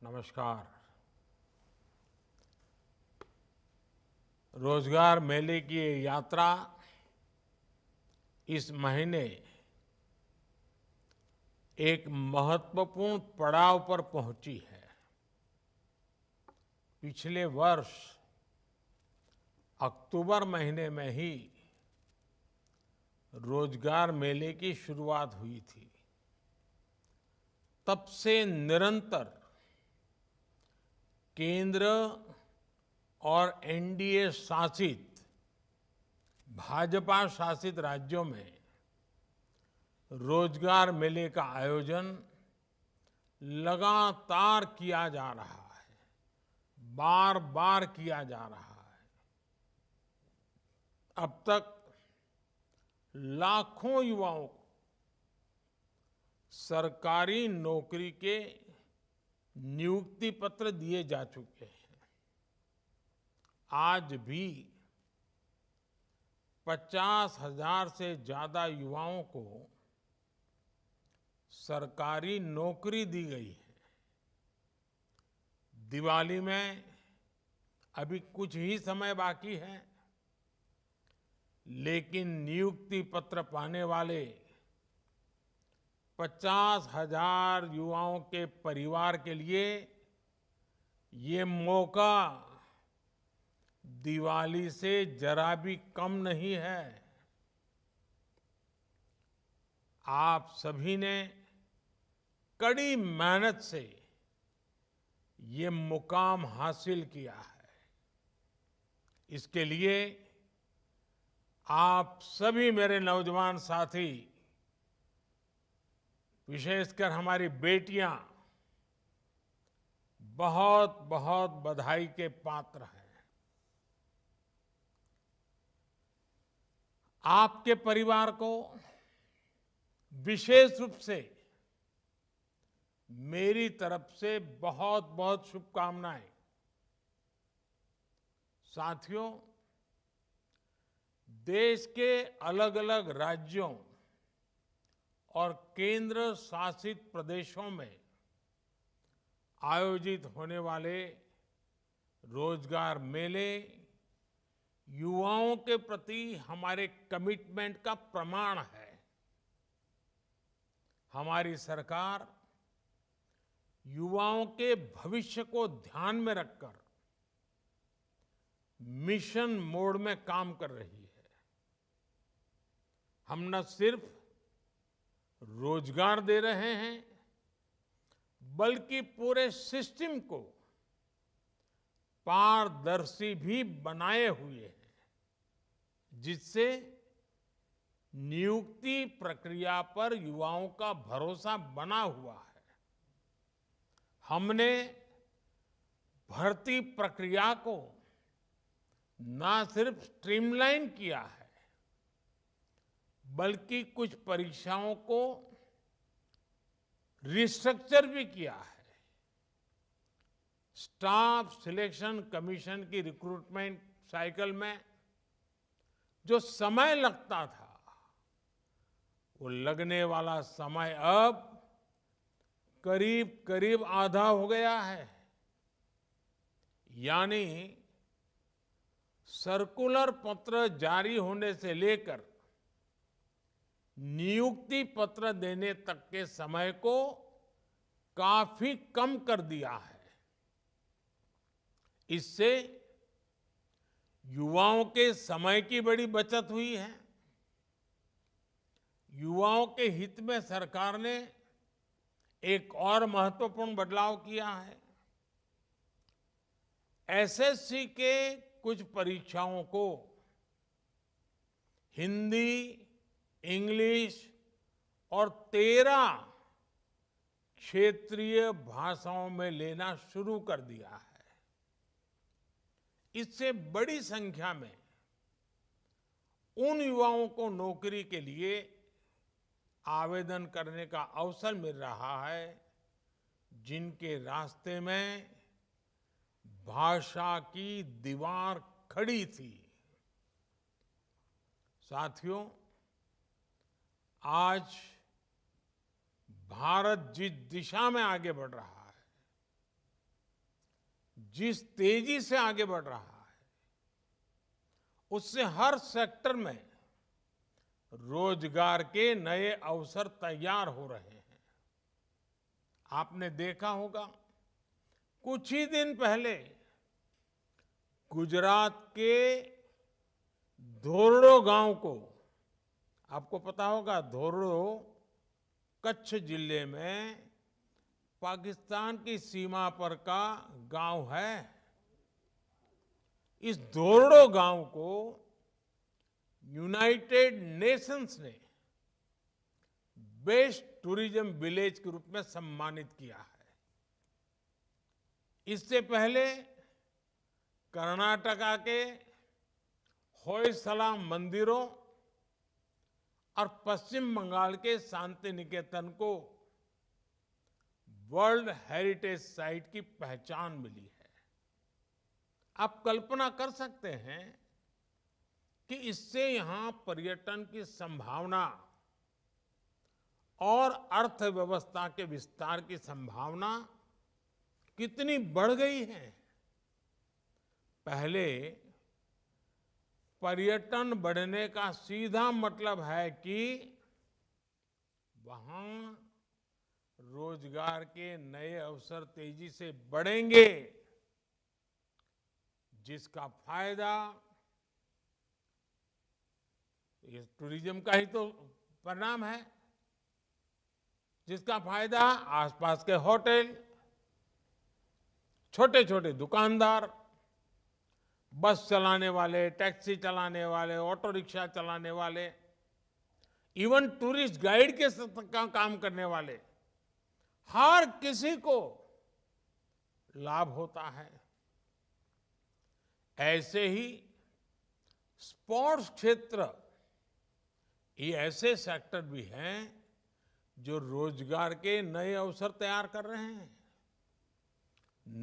नमस्कार। रोजगार मेले की ये यात्रा इस महीने एक महत्वपूर्ण पड़ाव पर पहुंची है। पिछले वर्ष अक्टूबर महीने में ही रोजगार मेले की शुरुआत हुई थी। तब से निरंतर केंद्र और एनडीए शासित भाजपा शासित राज्यों में रोजगार मेले का आयोजन लगातार किया जा रहा है, बार बार किया जा रहा है। अब तक लाखों युवाओं को सरकारी नौकरी के नियुक्ति पत्र दिए जा चुके हैं। आज भी 50,000 से ज्यादा युवाओं को सरकारी नौकरी दी गई है। दिवाली में अभी कुछ ही समय बाकी है, लेकिन नियुक्ति पत्र पाने वाले 50,000 युवाओं के परिवार के लिए ये मौका दिवाली से जरा भी कम नहीं है। आप सभी ने कड़ी मेहनत से ये मुकाम हासिल किया है। इसके लिए आप सभी मेरे नौजवान साथी, विशेषकर हमारी बेटियां, बहुत बहुत बधाई के पात्र हैं। आपके परिवार को विशेष रूप से मेरी तरफ से बहुत बहुत शुभकामनाएं। साथियों, देश के अलग अलग राज्यों और केंद्र शासित प्रदेशों में आयोजित होने वाले रोजगार मेले युवाओं के प्रति हमारे कमिटमेंट का प्रमाण है। हमारी सरकार युवाओं के भविष्य को ध्यान में रखकर मिशन मोड में काम कर रही है। हम न सिर्फ रोजगार दे रहे हैं, बल्कि पूरे सिस्टम को पारदर्शी भी बनाए हुए हैं, जिससे नियुक्ति प्रक्रिया पर युवाओं का भरोसा बना हुआ है। हमने भर्ती प्रक्रिया को न सिर्फ स्ट्रीमलाइन किया है, बल्कि कुछ परीक्षाओं को रिस्ट्रक्चर भी किया है। स्टाफ सिलेक्शन कमीशन की रिक्रूटमेंट साइकिल में जो समय लगता था, वो लगने वाला समय अब करीब करीब आधा हो गया है। यानी सर्कुलर पत्र जारी होने से लेकर नियुक्ति पत्र देने तक के समय को काफी कम कर दिया है। इससे युवाओं के समय की बड़ी बचत हुई है। युवाओं के हित में सरकार ने एक और महत्वपूर्ण बदलाव किया है। एसएससी के कुछ परीक्षाओं को हिंदी, इंग्लिश और 13 क्षेत्रीय भाषाओं में लेना शुरू कर दिया है। इससे बड़ी संख्या में उन युवाओं को नौकरी के लिए आवेदन करने का अवसर मिल रहा है, जिनके रास्ते में भाषा की दीवार खड़ी थी। साथियों, आज भारत जिस दिशा में आगे बढ़ रहा है, जिस तेजी से आगे बढ़ रहा है, उससे हर सेक्टर में रोजगार के नए अवसर तैयार हो रहे हैं। आपने देखा होगा, कुछ ही दिन पहले गुजरात के धोरडो गांव को, आपको पता होगा धोरडो कच्छ जिले में पाकिस्तान की सीमा पर का गांव है। इस धोरडो गांव को यूनाइटेड नेशंस ने बेस्ट टूरिज्म विलेज के रूप में सम्मानित किया है। इससे पहले कर्नाटका के होयसला मंदिरों और पश्चिम बंगाल के शांति निकेतन को वर्ल्ड हेरिटेज साइट की पहचान मिली है। आप कल्पना कर सकते हैं कि इससे यहां पर्यटन की संभावना और अर्थव्यवस्था के विस्तार की संभावना कितनी बढ़ गई है। पहले पर्यटन बढ़ने का सीधा मतलब है कि वहां रोजगार के नए अवसर तेजी से बढ़ेंगे, जिसका फायदा ये टूरिज्म का ही तो परिणाम है, जिसका फायदा आसपास के होटल, छोटे छोटे दुकानदार, बस चलाने वाले, टैक्सी चलाने वाले, ऑटो रिक्शा चलाने वाले, इवन टूरिस्ट गाइड के काम करने वाले, हर किसी को लाभ होता है। ऐसे ही स्पोर्ट्स क्षेत्र, ये ऐसे सेक्टर भी हैं जो रोजगार के नए अवसर तैयार कर रहे हैं।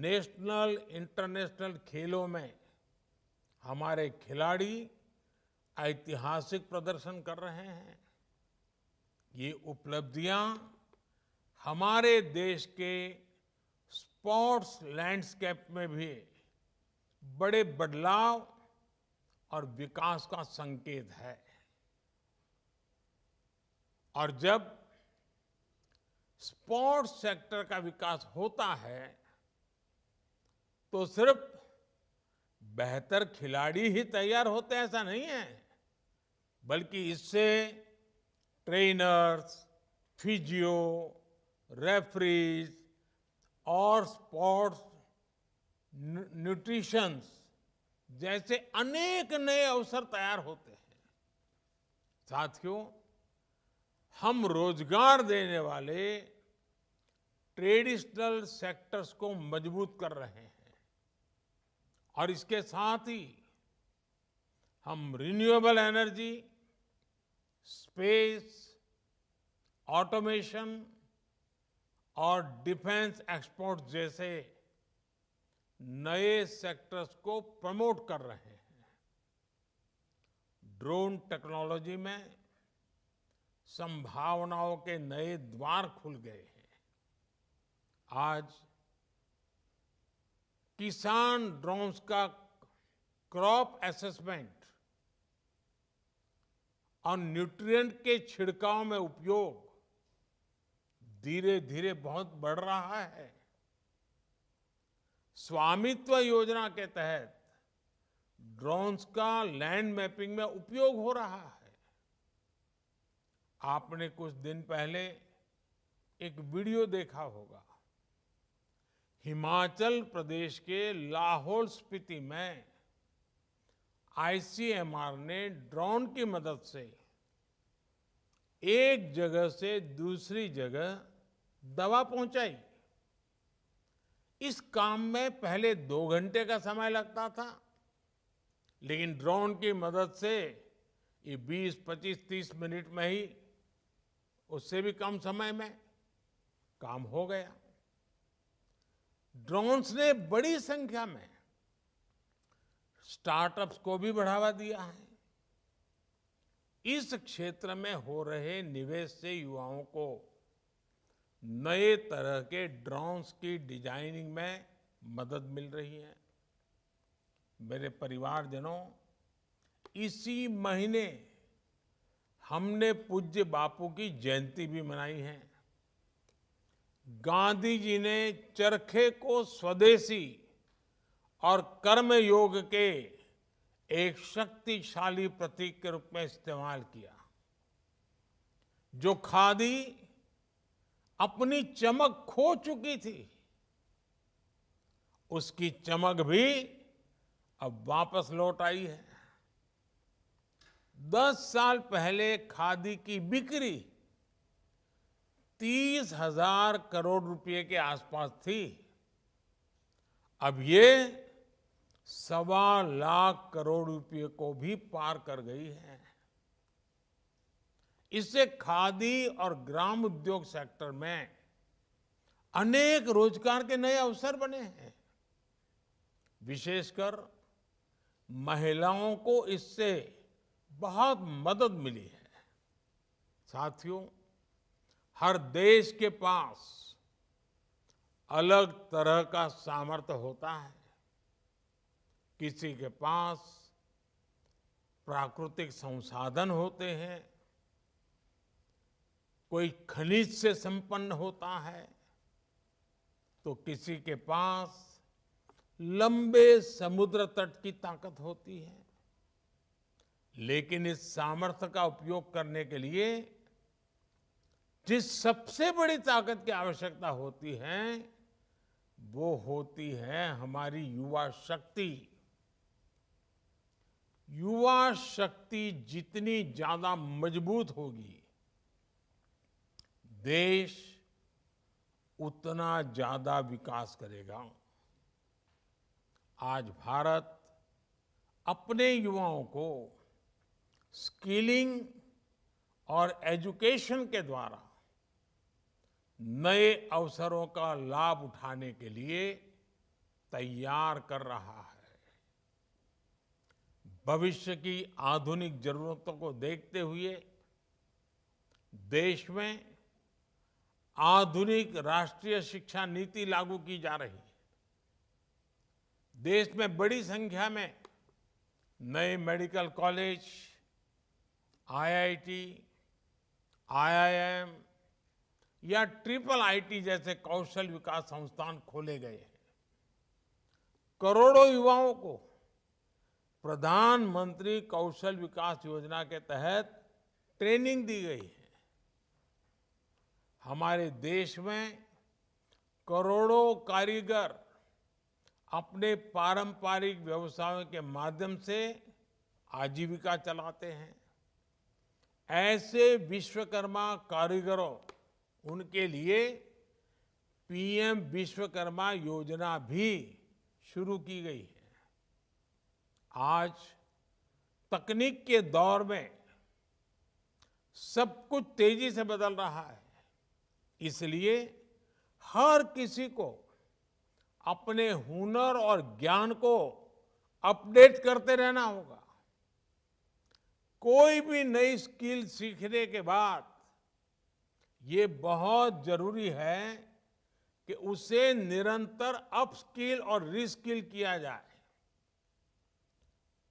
नेशनल इंटरनेशनल खेलों में हमारे खिलाड़ी ऐतिहासिक प्रदर्शन कर रहे हैं। ये उपलब्धियां हमारे देश के स्पोर्ट्स लैंडस्केप में भी बड़े बदलाव और विकास का संकेत है। और जब स्पोर्ट्स सेक्टर का विकास होता है तो सिर्फ बेहतर खिलाड़ी ही तैयार होते हैं ऐसा नहीं है, बल्कि इससे ट्रेनर्स, फिजियो, रेफरीज और स्पोर्ट्स न्यूट्रिशंस जैसे अनेक नए अवसर तैयार होते हैं। साथियों, हम रोजगार देने वाले ट्रेडिशनल सेक्टर्स को मजबूत कर रहे हैं और इसके साथ ही हम रिन्यूएबल एनर्जी, स्पेस, ऑटोमेशन और डिफेंस एक्सपोर्ट जैसे नए सेक्टर्स को प्रमोट कर रहे हैं। ड्रोन टेक्नोलॉजी में संभावनाओं के नए द्वार खुल गए हैं। आज किसान ड्रोन्स का क्रॉप असेसमेंट और न्यूट्रिएंट के छिड़काव में उपयोग धीरे धीरे बहुत बढ़ रहा है। स्वामित्व योजना के तहत ड्रोन्स का लैंड मैपिंग में उपयोग हो रहा है। आपने कुछ दिन पहले एक वीडियो देखा होगा। हिमाचल प्रदेश के लाहौल स्पीति में आईसीएमआर ने ड्रोन की मदद से एक जगह से दूसरी जगह दवा पहुंचाई। इस काम में पहले 2 घंटे का समय लगता था, लेकिन ड्रोन की मदद से ये 20, 25, 30 मिनट में ही, उससे भी कम समय में काम हो गया। ड्रोन्स ने बड़ी संख्या में स्टार्टअप्स को भी बढ़ावा दिया है। इस क्षेत्र में हो रहे निवेश से युवाओं को नए तरह के ड्रोन्स की डिजाइनिंग में मदद मिल रही है। मेरे परिवारजनों, इसी महीने हमने पूज्य बापू की जयंती भी मनाई है। गांधी जी ने चरखे को स्वदेशी और कर्मयोग के एक शक्तिशाली प्रतीक के रूप में इस्तेमाल किया। जो खादी अपनी चमक खो चुकी थी, उसकी चमक भी अब वापस लौट आई है। 10 साल पहले खादी की बिक्री 30,000 करोड़ रुपए के आसपास थी। अब ये 1.25 करोड़ रुपए को भी पार कर गई है। इससे खादी और ग्राम उद्योग सेक्टर में अनेक रोजगार के नए अवसर बने हैं। विशेषकर महिलाओं को इससे बहुत मदद मिली है। साथियों, हर देश के पास अलग तरह का सामर्थ्य होता है। किसी के पास प्राकृतिक संसाधन होते हैं, कोई खनिज से संपन्न होता है, तो किसी के पास लंबे समुद्र तट की ताकत होती है। लेकिन इस सामर्थ्य का उपयोग करने के लिए जिस सबसे बड़ी ताकत की आवश्यकता होती है, वो होती है हमारी युवा शक्ति। युवा शक्ति जितनी ज्यादा मजबूत होगी, देश उतना ज्यादा विकास करेगा। आज भारत अपने युवाओं को स्किलिंग और एजुकेशन के द्वारा नए अवसरों का लाभ उठाने के लिए तैयार कर रहा है। भविष्य की आधुनिक जरूरतों को देखते हुए देश में आधुनिक राष्ट्रीय शिक्षा नीति लागू की जा रही है। देश में बड़ी संख्या में नए मेडिकल कॉलेज, आईआईटी, आईआईएम या ट्रिपल आईटी जैसे कौशल विकास संस्थान खोले गए हैं। करोड़ों युवाओं को प्रधानमंत्री कौशल विकास योजना के तहत ट्रेनिंग दी गई है। हमारे देश में करोड़ों कारीगर अपने पारंपरिक व्यवसायों के माध्यम से आजीविका चलाते हैं। ऐसे विश्वकर्मा कारीगरों, उनके लिए पीएम विश्वकर्मा योजना भी शुरू की गई है। आज तकनीक के दौर में सब कुछ तेजी से बदल रहा है, इसलिए हर किसी को अपने हुनर और ज्ञान को अपडेट करते रहना होगा। कोई भी नई स्किल सीखने के बाद ये बहुत जरूरी है कि उसे निरंतर अपस्किल और रीस्किल किया जाए।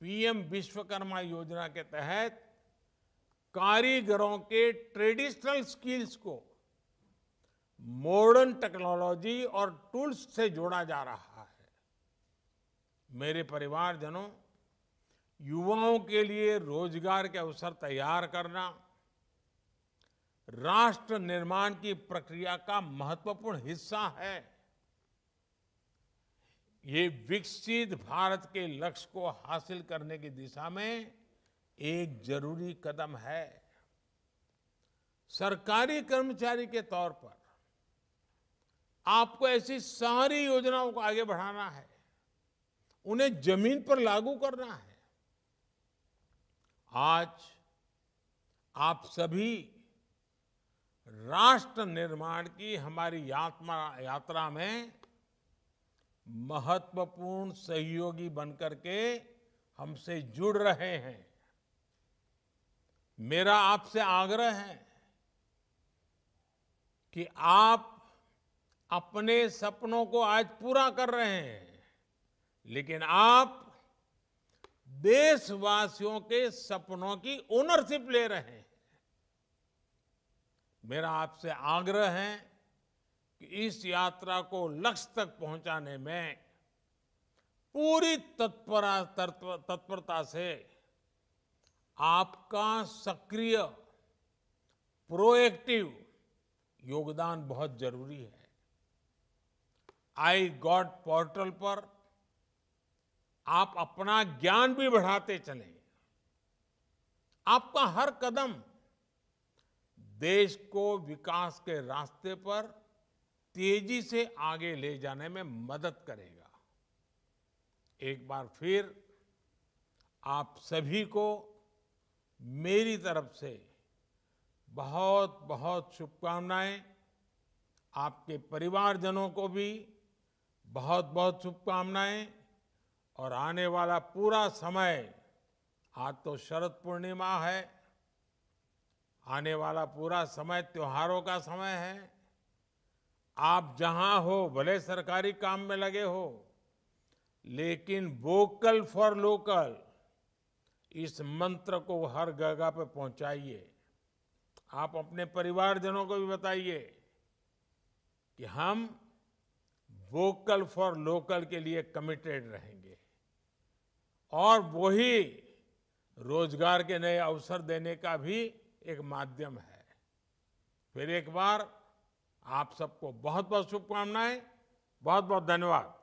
पीएम विश्वकर्मा योजना के तहत कारीगरों के ट्रेडिशनल स्किल्स को मॉडर्न टेक्नोलॉजी और टूल्स से जोड़ा जा रहा है। मेरे परिवारजनों, युवाओं के लिए रोजगार के अवसर तैयार करना राष्ट्र निर्माण की प्रक्रिया का महत्वपूर्ण हिस्सा है। ये विकसित भारत के लक्ष्य को हासिल करने की दिशा में एक जरूरी कदम है। सरकारी कर्मचारी के तौर पर आपको ऐसी सारी योजनाओं को आगे बढ़ाना है, उन्हें जमीन पर लागू करना है। आज आप सभी राष्ट्र निर्माण की हमारी यात्रा में महत्वपूर्ण सहयोगी बनकर के हमसे जुड़ रहे हैं। मेरा आपसे आग्रह है कि आप अपने सपनों को आज पूरा कर रहे हैं, लेकिन आप देशवासियों के सपनों की ओनरशिप ले रहे हैं। मेरा आपसे आग्रह है कि इस यात्रा को लक्ष्य तक पहुंचाने में पूरी तत्परता से आपका सक्रिय, प्रोएक्टिव योगदान बहुत जरूरी है। आई गॉट पोर्टल पर आप अपना ज्ञान भी बढ़ाते चलें। आपका हर कदम देश को विकास के रास्ते पर तेजी से आगे ले जाने में मदद करेगा। एक बार फिर आप सभी को मेरी तरफ से बहुत बहुत शुभकामनाएं। आपके परिवारजनों को भी बहुत बहुत शुभकामनाएं। और आने वाला पूरा समय, आज तो शरद पूर्णिमा है, आने वाला पूरा समय त्योहारों का समय है। आप जहां हो, भले सरकारी काम में लगे हो, लेकिन वोकल फॉर लोकल इस मंत्र को हर जगह पे पहुंचाइए। आप अपने परिवारजनों को भी बताइए कि हम वोकल फॉर लोकल के लिए कमिटेड रहेंगे और वही रोजगार के नए अवसर देने का भी एक माध्यम है। फिर एक बार आप सबको बहुत बहुत शुभकामनाएं, बहुत बहुत धन्यवाद।